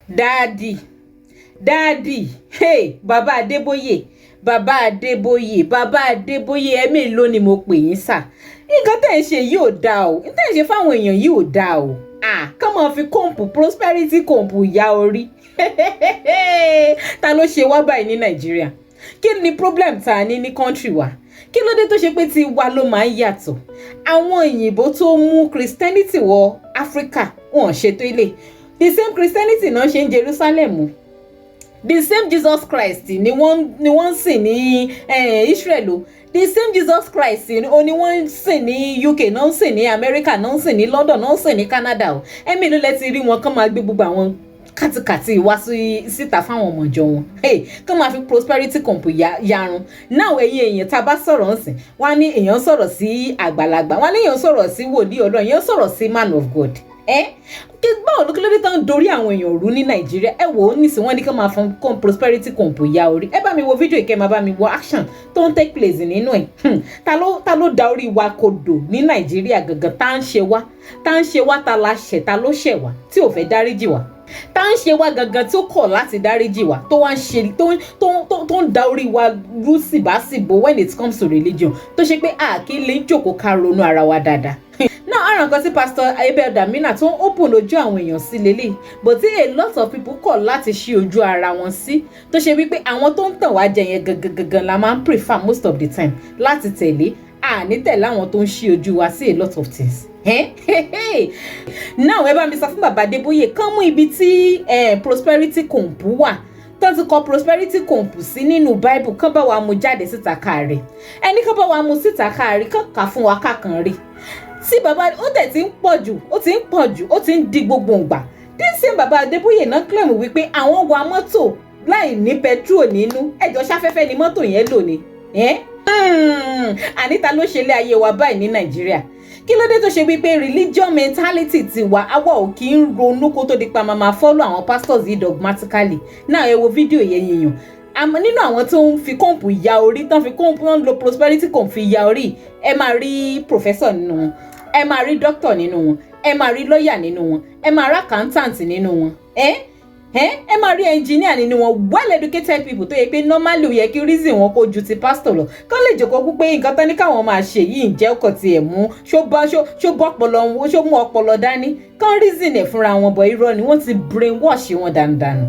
Daddy, hey, Baba Adeboye, ẹ̀mí ló ni mo pè yín sà. Nǹkan tẹ́ ẹ ṣe yìí ò dáa o, nǹkan tẹ́ ẹ ṣe fáwọn èèyàn yìí ò dáa o. Ká máa fi kọ́ǹpù prosperity kọ́ǹpù ya orí. Ta ló ṣe wá báyìí ní Nàìjíríà? Kí ni problem tá a ní country wa? Kí ló dé tó ṣe pé ti wa ló máa ń yàtọ̀? Àwọn òyìnbó tó mú Christianity wọ Africa wọn ṣètò ilé. The same Christianity náà ṣe ń Jerusalem. The same Jesus Christ ni wọ́n sìn ní Israel o. The same Jesus Christ ni wọ́n sìn ní UK, náà sìn ní America, náà sìn ní London, náà sìn ní Canada o. Ẹ̀mí ló lẹ ti rí wọn kán máa gbé gbogbo àwọn kàtìkàtì wá síta fáwọn ọmọ ìjọ wọn. Kán máa fi prosperity kọ̀ǹpù yarun. Náà ẹ̀yin èèyàn tá a bá sọ̀rọ̀ ńsìn, wọ́n á ní èèyàn sọ̀rọ̀ sí àgbàlagbà, wọ́n á ní èèyàn sọ̀rọ̀ sí wòlíì Ọlọ́run, èèyàn sọ̀rọ̀ sí man of God. Báwo ló kílódé tán dorí àwọn èèyàn rú ní Nàìjíríà? Wò ó nísìn wọ́n ní kí wọ́n máa fọn prosperity kọ̀ǹpù ya orí. Bá mi wo fídíò ìkẹ́ máa bá mi wo action tó ń take place nínú ẹ̀. Ta ló da orí wa kodò ní Nàìjíríà gangan? Tá ń ṣe wá, ta la ṣẹ̀, ta ló ṣẹ̀ wá tí ò fẹ́ dáríjì wá? Tá ń ṣe wá gangan tí ó kọ̀ láti dáríjì wá, tó wá ń ṣe tó ń da orí wa rú síbáṣìbò when it comes to religion, tó ṣe pé kí lè jókòó ká ronú ara wa dáadáa. Now àrùn kan tí Pastor Ayébẹ̀dàmínà tó ń open ojú àwọn èèyàn sí lélẹ̀, but a lot of people kọ̀ láti ṣí ojú ara wọn sí, tó ṣe wípé àwọn tó ń tàn wá jẹ yẹn gangan la máa ń prefer most of the time láti tẹ̀lé, ní tẹ̀lé àwọn tó ń ṣí ojú wa sí a lot of things. Now ẹ bá mi sọ fún Baba Adeboye kán mú ibi tí prosperity kọ̀ǹpù wà tó ti kọ prosperity kọ̀ǹpù sí nínú Bible, kán bá wa mú jáde síta káàrí. Ẹni kán bá wa mú síta káàrí, kán kà fún wa kákan rí. Sí bàbá ó tẹ̀ tí ń pọ̀ jù, ó ti ń di gbogbo ìgbà. This same Baba Adeboye náà claim wípé àwọn wa mọ́tò láì ní petrol nínú. Ẹjọ́ ṣáfẹ́fẹ́ ni mọ́tò yẹn lò ní. Àníta ló ṣe lé ayé wa báyìí ní Nàìjíríà. Kí ló dé tó ṣe wípé religion mentality ti wà, àwa ò kí ń ronú kó tó di pa máa follow àwọn pastors yìí dogmatically. Náà ẹ wo fídíò yẹn yìnyín. Nínú àwọn tó ń fi kọ́ǹpù ya orí, tán fi kọ́ǹpù ń lo prosperity kọ́ǹpù fi ya orí, ẹ máa rí professor nínú wọn, ẹ máa rí doctor nínú wọn, ẹ máa rí lawyer nínú wọn, ẹ máa rí accountant nínú wọn, ẹ máa rí engineer nínú wọn, well educated people tó yẹ pé normally ó yẹ kí reason wọn kó ju ti pastor lọ. Kán lè jókòó pé nǹkan tán ní káwọn máa ṣe yìí ǹjẹ́ ọkọ̀ tiẹ̀ mú ṣó mú ọpọlọ dání. Kán reason ẹ̀ fúnra wọn, bọ̀ irọ́ ni wọ́n ti brainwash wọn dànù.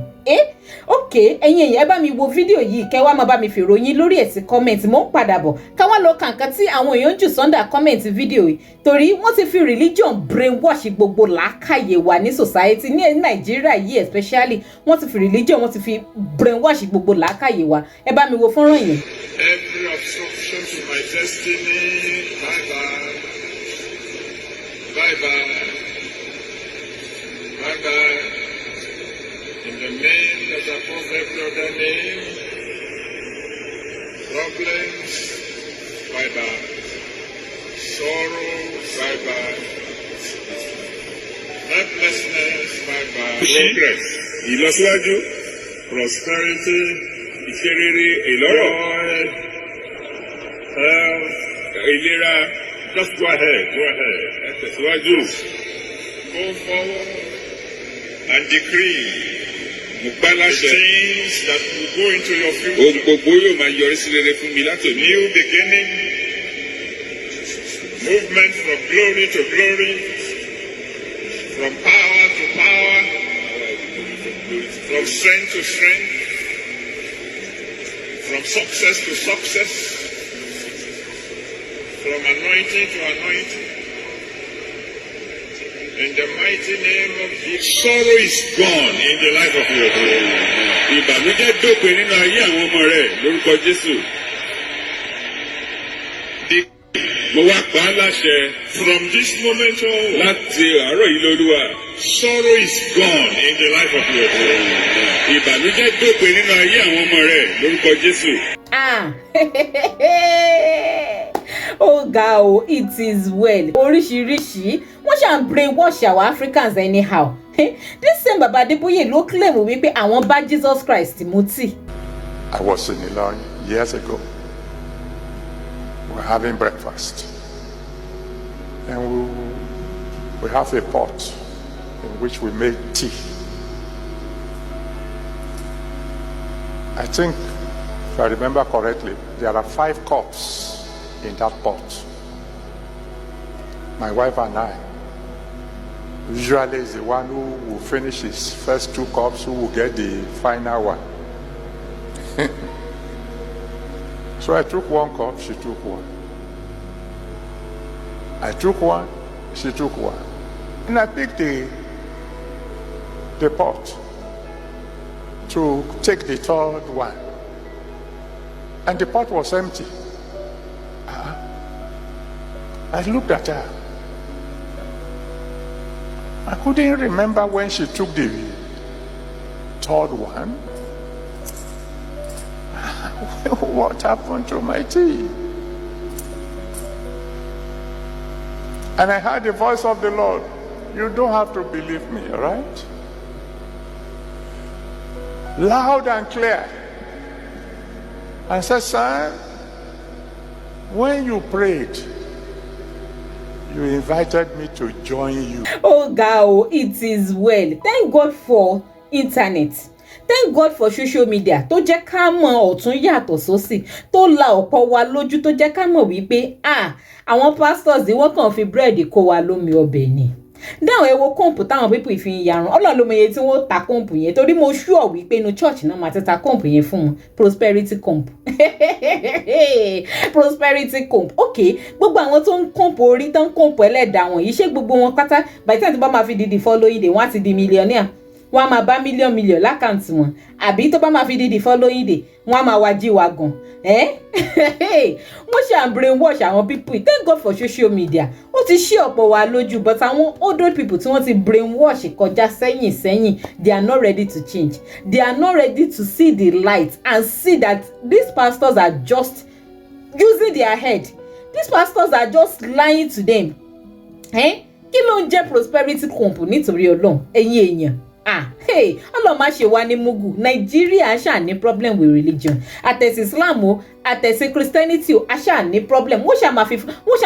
Okay, ẹ̀yin èèyàn ẹ bá mi wo fídíò yìí kẹ́ wá máa bá mi fèrò yín lórí ẹ̀ sí comment. Mo ń padà bọ̀ ká wá lọ kàǹkan tí àwọn èèyàn jù sọ́ndà comment fídíò yìí, torí wọ́n ti fi religion brainwash gbogbo làákàyè wa ní society ní Nàìjíríà yìí especially. Wọ́n ti fi religion, wọ́n ti fi brainwash gbogbo làákàyè wa. Ẹ bá mi wo fọ́nrán yẹn. Every obstruction to my destiny, bye bye, bye bye, bye bye. In the name that above every other name, problems, bye-bye. Sorrow, bye-bye. Helplessness, bye-bye. Progress, ìlọsíwájú, prosperity, ìṣerere, ìlọ́rọ̀, health, ìlera. Just go ahead. Ẹ tẹ̀síwájú. Go forward and decree. The things that will go into your future. New beginning, movement from glory to glory, from power to power, from strength to strength, from success to success, from anointing to anointing. In the mighty name of Jesus. Sorrow is gone in the life of your children. Ìbànújẹ́ dópin nínú ayé àwọn ọmọ rẹ̀ lórúkọ Jésù. Mo wá pa á láṣẹ. From this moment on. Láti àárọ̀ yìí lÓlúwa. Sorrow is gone in the life of your children. Ìbànújẹ́ dópin nínú ayé àwọn ọmọ rẹ̀ lórúkọ Jésù. Oh God, it is well. Oríṣiríṣi wọ́n ṣàn brainwash our Africans anyhow. This same Baba Adeboye ló claim wípé àwọn bá Jesus Christ mutí. I was in Ilorin years ago. We were having breakfast, and we have a pot in which we made tea I think, if I remember correctly, there are 5 cups in that pot. My wife and I, usually is the one who will finish his first 2 cups, who will get the final one. So I took 1 cup, she took 1. I took 1, she took 1. And I picked the pot to take the 3rd one. And the pot was empty. I looked at her. I couldn't remember when she took the 3rd one. What happened to my tea? And I heard the voice of the Lord. You don't have to believe me, all right? Loud and clear. And said, son, when you prayed, you invited me to join you. Oh God, it is well. Thank God for internet. Thank God for social media tó jẹ́ ká mọ̀ ọ̀tún yàtọ̀ sósì, tó la ọ̀pọ̀ wa lójú, tó jẹ́ ká mọ̀ wípé àwọn pastors ni wọ́n kàn fi bread kó wa lómi ọbẹ̀ ni. Dáwọn ẹ wo kọ́ǹpù táwọn people ìfi ń yarun. Ọlọ́run ló mọ iye tí wọ́n ta kọ́ǹpù yẹn, torí mo sure wípé inú church náà máa ti ta kọ́ǹpù yẹn fún wọn. Prosperity kọ́ǹpù. Prosperity kọ́ǹpù. Okay, gbogbo àwọn tó ń kọ́ǹpù orí tán kọ́ǹpù ẹlẹ́dàá wọn yìí, ṣé gbogbo wọn pátá by the time tó bá máa fi di following day wọ́n á ti di millionaire. Wọ́n á máa bá mílíọ̀n lákàntì wọn. Àbí tó bá máa fi di following day wọ́n á máa wá jí wa gan. Wọ́n ṣe brainwash àwọn people. Thank God for social media. Ó ti ṣí ọ̀pọ̀ wa lójú, but àwọn old people tí wọ́n ti brainwash kọjá sẹ́yìn, they are not ready to change. They are not ready to see the light and see that these pastors are just using their head. These pastors are just lying to them. Kí ló ń jẹ́ prosperity company nítorí Ọlọ́run ẹ̀yin èèyàn? Ọlọ́run má ṣe wá ní mugu. Nigeria ṣáà ní problem with religion. Àtẹ̀sí Islam o, àtẹ̀sí Christianity o, a ṣáà ní problem. Wọ́n ṣáà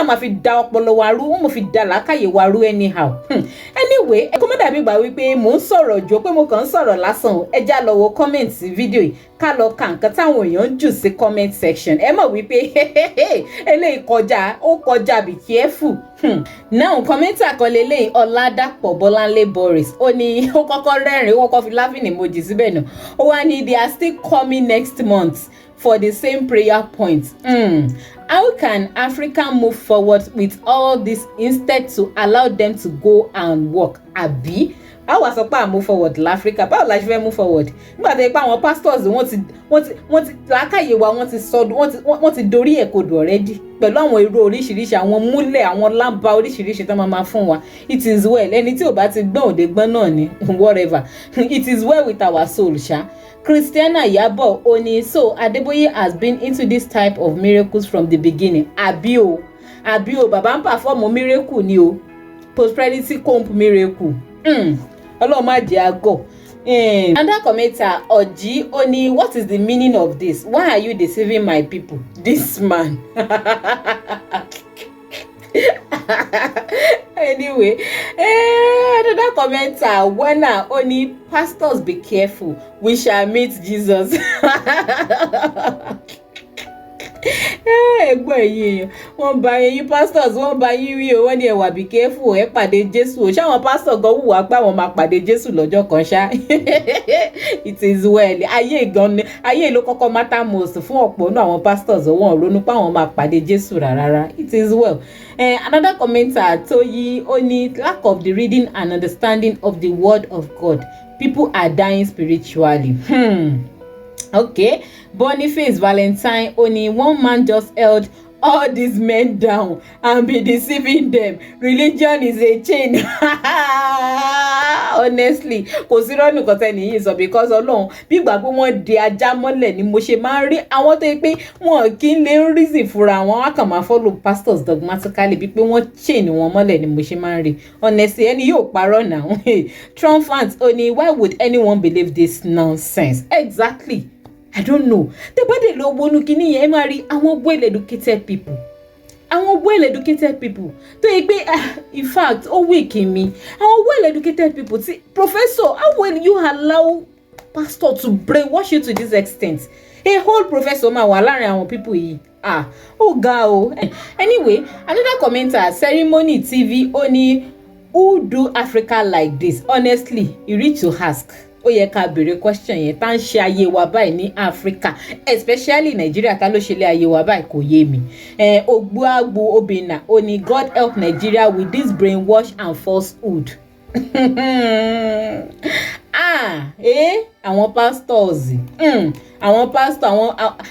máa fi da ọpọlọ wa rú, wọ́n mọ̀ fi da làákàyè wa rú anyhow. Anyway, ẹ kó má dàbí gbà wípé mò ń sọ̀rọ̀ jọ pé mo kàn ń sọ̀rọ̀ lásán o. Ẹ já lọ wo comment fídíò yìí ká lọ ka nǹkan táwọn èèyàn ń jù sí comment section. Ẹ mọ̀ wípé eléyìí kọjá be careful. Now commenter kan lélẹ́yìn Ọládàpọ̀ Bọ́láńlé Boris. Ó ní ó kọ́kọ́ rẹ́rìn-ín, ó kọ́kọ́ fi laughing emoji síbẹ̀ náà. Ó wá ní they are still coming next month for the same prayer point. How can Africa move forward with all this instead to allow them to go and work? Àbí? How was a move forward l'Africa? Báwo la ṣe fẹ́ move forward? Nígbà tó yẹ pé àwọn pastors wọ́n ti làákàyè wa wọ́n ti dorí ẹ̀ kodò already. Pẹ̀lú àwọn irú oríṣiríṣi, àwọn múlẹ̀, àwọn lábá oríṣiríṣi tó máa fún wa. It is well. Ẹni tí ò bá ti gbọ́n òde gbọ́n náà ni whatever. It is well with our soul, ṣá. Christiana Yabo Oni, so Adeboye has been into this type of miracles from the beginning. Àbí o, bàbá ń perform miracle ni o. Prosperity comp miracle. Ọlọ́run má jẹ́ àgọ́. Another commenter, Oji Oni, what is the meaning of this? Why are you deceiving my people? This man. Anyway, another commenter, Wena Oni, pastors be careful, we shall meet Jesus. Ẹgbọ́n yìí wọ́n bá yín pastors wọ́n bá yín wí o, wọ́n ní ẹ wá be careful, ẹ pàdé Jésù o. Ṣáwọn pastor gan wùwà pé àwọn máa pàdé Jésù lọ́jọ́ kan ṣá. It is well. Ayé ló kọ́kọ́ matter most fún ọ̀pọ̀ nínú àwọn pastors wọ́n ronú pé àwọn máa pàdé Jésù rárá. It is well. Another commenter Toyi Oni, lack of the reading and understanding of the word of God. People are dying spiritually. Okay. Boniface Valentine Oni, one man just held all these men down and be deceiving them. Religion is a chain. Honestly, kò sí rọ́ọ̀nù kan tẹ́ni yìí sọ because Ọlọ́run bí ìgbà pé wọ́n di ajá mọ́lẹ̀ ni mo ṣe máa ń rí àwọn tó yẹ pé wọn kì í lè reason fúnra wọn á kàn máa follow pastors dogmatically bí pé wọ́n chain wọn mọ́lẹ̀ ni mo ṣe máa ń rí. Honestly, ẹni yóò parọ́ náà. Trump fans Oni, why would anyone believe this nonsense? Exactly. I don't know. The body lo wonu kini yẹn máa rí àwọn well educated people. Àwọn well educated people. Tó yẹ pé in fact ó weak in me. Àwọn well educated people. See, professor, how will you allow pastor to brainwash you to this extent. A whole professor máa wà láàrin àwọn people yìí. Ó ga o. Anyway, another commenter, Ceremony TV, ó ní, who do Africa like this? Honestly, you reach to ask. Ó yẹ ká béèrè question yẹn, tá ń ṣe ayé wa báyìí ní Africa, especially Nigeria, tá ló ṣe lé ayé wa báyìí kò yé mi. Ogbuagbu Obinna, ó ní, God help Nigeria with this brainwash and falsehood. Àwọn pastors,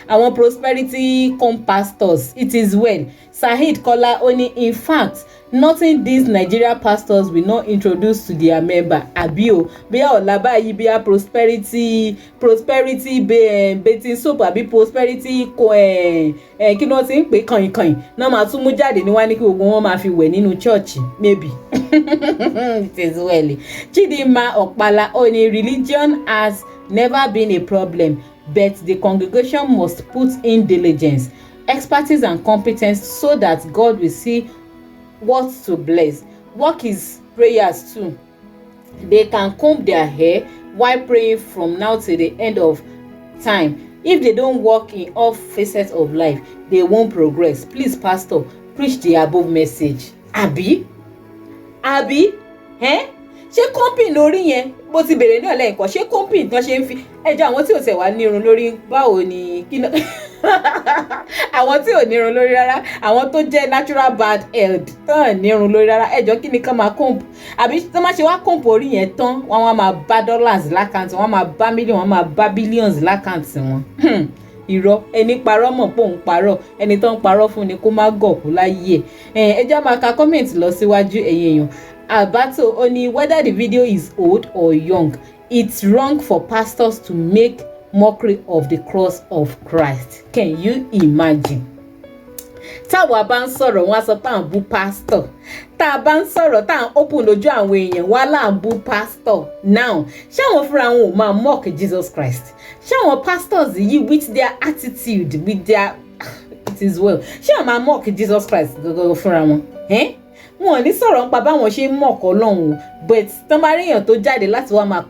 àwọn prosperity pastors, it is well. Saheed Kola, only in fact, nothing these Nigeria pastors will not introduce to their member. Abio, bia olaba yi bia prosperity bathing soap àbí prosperity kí ló ti ń pè kàn náà máa tún mú jáde ní wá ní kí gbogbo wọn máa fi wẹ̀ nínú church maybe. It is well. Chidinma Okpala, only religion has never been a problem, but the congregation must put in diligence, expertise and competence so that God will see what to bless. Work is prayers too. They can comb their hair while praying from now till the end of time. If they don't work in all facets of life, they won't progress. Please, pastor, preach the above message. Abi? Ṣé kọ́ńpìn lórí yẹn bó ti bèrè náà lẹ́ẹ̀kan, ṣé kọ́ńpìn tán ṣe ń fi ẹjọ́ àwọn tí ò tẹ̀ wá nírun lórí báwo ni kí náà àwọn tí ò nírun lórí rárá, àwọn tó jẹ́ natural bad health tán nírun lórí rárá, ẹjọ́ kí ni kán máa kọ́ǹpù àbí tó máa ṣe wá kọ́ǹpù orí yẹn tán wọ́n wá máa bá dollars lákàntì, wọ́n máa bá million, wọ́n máa bá billions lákàntì wọn. Irọ́, ẹni parọ́ mọ̀ pé òun parọ́, ẹni tó ń parọ́ fún ni kó má gọ̀kú láyé ẹ̀. Ẹjọ́ máa ka comment lọ síwájú ẹ̀yin èèyàn. Alberto, only whether the video is old or young, it's wrong for pastors to make mockery of the cross of Christ. Can you imagine? Táwa bá ń sọ̀rọ̀ wọ́n á sọ pé à ń bú pastor. Tá a bá ń sọ̀rọ̀ tá à ń open lójú àwọn èèyàn wọ́n á là ń bú pastor. Now, ṣé àwọn fúnra wọn ò máa mock Jesus Christ? Ṣé àwọn pastors yìí with their attitude, with their it is well, ṣé àwọn máa mock Jesus Christ gọ́gọ́ fúnra wọn? Wọn ò ní sọ̀rọ̀ nípa báwọn ṣe ń mock Ọlọ́run, but tán bá rí èèyàn tó jáde láti wá máa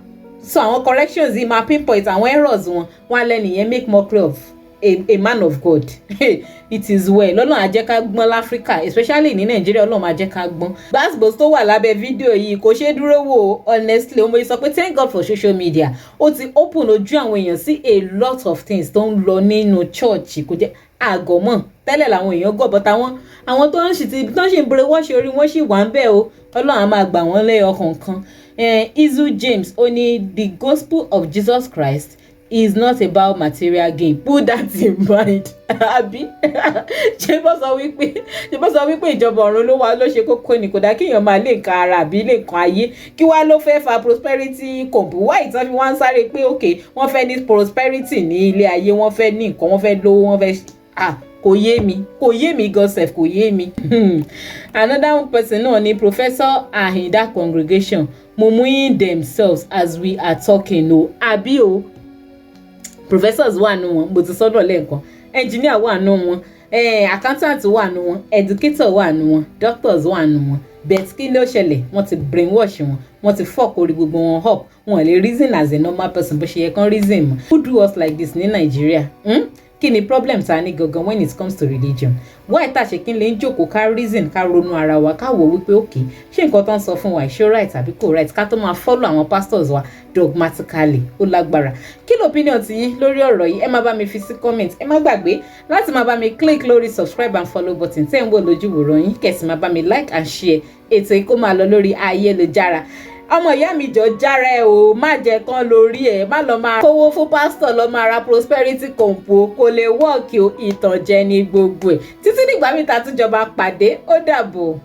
sọ àwọn corrections yìí, máa pinpoint àwọn errors wọn á lẹ́nìyẹn make mockery of a man of God. It is well. Ọlọ́run á jẹ́ ká gbọ́n láfíríkà, especially ní Nàìjíríà, Ọlọ́run á jẹ́ ká gbọ́n. Gbàsgbòs tó wà lábẹ́ fídíò yìí kò ṣeé dúró wò, honestly. Mo sọ pé thank God for social media. Ó ti open ojú àwọn èèyàn sí a lot of things tó ń lọ nínú church. Kò jẹ́ àgọ́mọ̀ tẹ́lẹ̀ làwọn èèyàn gọ̀, but àwọn tó ń brainwash orí wọn sì wà ń bẹ̀ o. Ọlọ́run á máa gbà wọ́n lẹ́yọ kọ̀ọ̀kan. Izu James, only the gospel of Jesus Christ is not about material gain. Put that in mind. Àbí ṣé bó sọ wípé ìjọba ọ̀run ló ṣe kókó ni, kò dá kí èèyàn máa lé nǹkan ara àbí lé nǹkan ayé, kí wá ló fẹ́ fa prosperity comp. Why ìtàn fi wọ́n ń sáré pé okay wọ́n fẹ́ ní prosperity ní ilé ayé, wọ́n fẹ́ ní nǹkan, wọ́n fẹ́ lówó, wọ́n fẹ́ kò yé mi God sef, kò yé mi. Another person náà ni Professor Ahinda congregation mumuyin themselves as we are talking o. Àbí o, professors wà nù wọn, mo ti sọ́dọ̀ lẹ́ẹ̀kan, engineer wà nù wọn, accountant wà nù wọn, educator wà nù wọn, doctors wà nù wọn, but kí ló ṣẹlẹ̀? Wọ́n ti brainwash wọn, wọ́n ti fuck orí gbogbo wọn up, wọn lè reason as a normal person bó ṣe yẹ kán reason mọ́. Who do us like this ní Nigeria? Kí ni problem ta ní gangan when it comes to religion? Why tá ṣe kí n lè ń jókòó ká reason, ká ronú ara wa, ká wò wípé okay ṣé nǹkan tó ń sọ fún wa ṣé right àbí kò right, ká tó máa follow àwọn pastors wa dogmatically. Ó lágbára. Kí ló opinion ti yín lórí ọ̀rọ̀ yìí? Ẹ má bá mi fi sí comment. Ẹ má gbàgbé láti má bá mi click lórí subscribe and follow button tẹ́ ń wò lójú wòrán yín, kẹ̀sì má bá mi like and share ètò yìí kó máa lọ lórí ayélujára. Ọmọ ìyá mi jọ jára ẹ o, má jẹ kán lórí ẹ, má lọ máa kówó fún pásítọ̀, lọ máa ra prosperity compo, kò lè wọ́ọ̀kì o, ìtànjẹ ní gbogbo ẹ̀. Títí nígbà míì tá tún jọba pàdé, ó dàbọ̀.